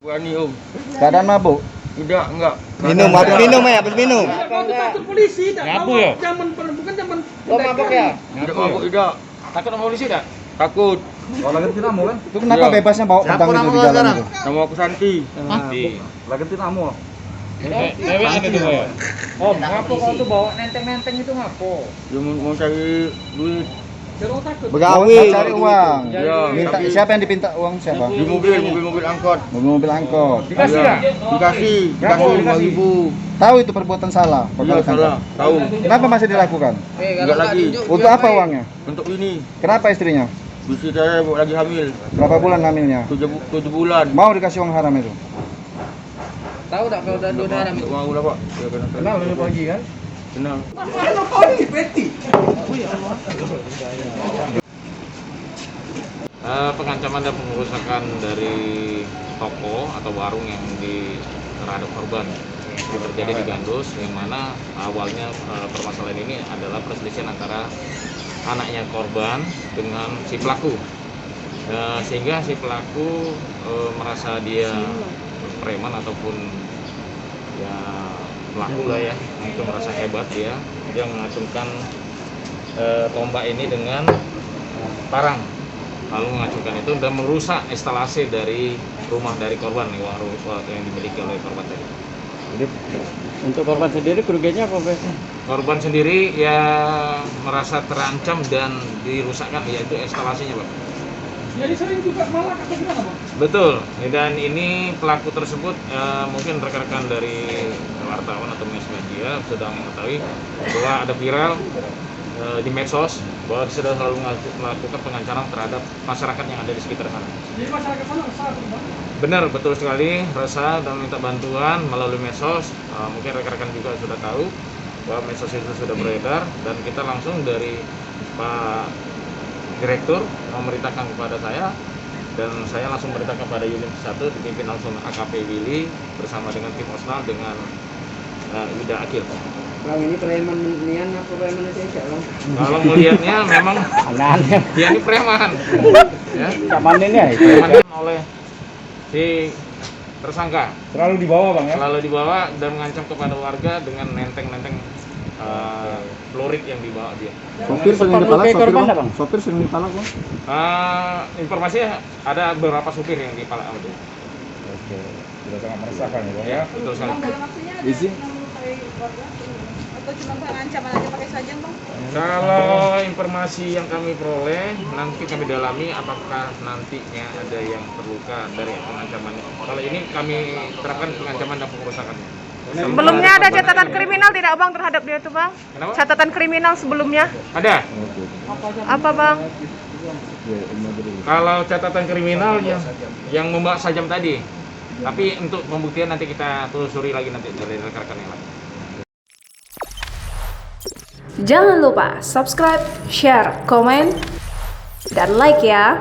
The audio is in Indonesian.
Berani om. Keadaan mabuk? Tidak, enggak. Minum, habis minum ya, habis minum. Kau takut polisi tak? Ngapu ya? Bukan zaman. Oh, mabuk ya? Tidak mabuk, tidak. Takut sama polisi tak? Takut. Kalau lagi dinamo kan? Itu kenapa Iya. bebasnya bawa pedang itu di jalan itu? Nama aku Santi. Lagi dinamo. Cewek ada tuh ya? Om, ngapo kau tuh bawa nenteng-nenteng itu ngapo? Dia mau cari duit Jangan takut. Begawi, cari uang. Iya. Minta, siapa yang dipinta uang siapa? di mobil angkot. Mobil angkot. Dikasih Iya. tak? Dikasih 5.000. Tahu itu perbuatan salah. Iya, perbuatan salah. Tahu. Kenapa masih dilakukan? Enggak lagi. Untuk apa uangnya? Untuk ini. Kenapa istrinya? Istri saya lagi hamil. Berapa bulan hamilnya? 7 bulan. Mau dikasih uang haram itu? Tahu tak kalau udah haram? Enggak mau lah, Pak. Ya, kenal dari pagi kan? Kenal. Pengancaman dan pengerusakan dari toko atau warung yang terhadap korban itu terjadi di Gandus, yang mana awalnya permasalahan ini adalah perselisihan antara anaknya korban dengan si pelaku, sehingga si pelaku merasa dia preman ataupun ya pelaku lah ya, mungkin merasa hebat dia mengacungkan tombak ini dengan parang, lalu mengacungkan itu dan merusak instalasi dari rumah dari korban nih, warung yang dimiliki oleh korban tadi. Jadi untuk korban sendiri kerugiannya apa, Pak? Korban sendiri ya merasa terancam dan dirusakkan, yaitu instalasinya, Pak. Jadi sering juga malah atau gimana, Bang? Betul, dan ini pelaku tersebut mungkin rekan-rekan dari wartawan atau media sudah mengetahui bahwa ada viral di medsos bahwa sudah selalu melakukan pengancaman terhadap masyarakat yang ada di sekitar sana. Jadi masyarakat sana resah, Bang. Benar, betul sekali, resah dan minta bantuan melalui medsos. Mungkin rekan-rekan juga sudah tahu bahwa medsos itu sudah beredar, dan kita langsung dari Pak Direktur memerintahkan kepada saya, dan saya langsung merintahkan kepada unit 1 dipimpin langsung AKP Willy bersama dengan tim Osnal dengan Ida Akil. Bang, ini preman nian apa preman aja, Bang? Kalau melihatnya memang Aneh. dia ini preman, ya, Kapan ini ya? preman oleh si tersangka. Terlalu dibawa, Bang ya? Lalu dibawa dan mengancam kepada warga dengan nenteng-nenteng pelurit yang dibawa dia. Sopir sering dipalak, Bang? Sopir sering dipalak, Bang? Informasinya ada beberapa supir yang dipalak sama dia. Oke, sudah sangat meresahkan ya, Bang Ya, betul sekali. Maksudnya ada Isi? melukai warga atau cuma pengancaman aja pakai sajam, Bang? Kalau informasi yang kami peroleh, nanti kami dalami apakah nantinya ada yang terluka dari pengancaman. Kalau ini kami terapkan pengancaman dan pengerusakannya. Sebelumnya ada catatan kriminal tidak, Bang, terhadap dia itu, Bang? Kenapa? Catatan kriminal sebelumnya? Ada. Apa, Bang? Kalau catatan kriminal yang membawa sajam tadi. Tapi untuk pembuktian nanti kita telusuri lagi nanti dari rekan-rekan yang lain. Jangan lupa subscribe, share, komen, dan like ya.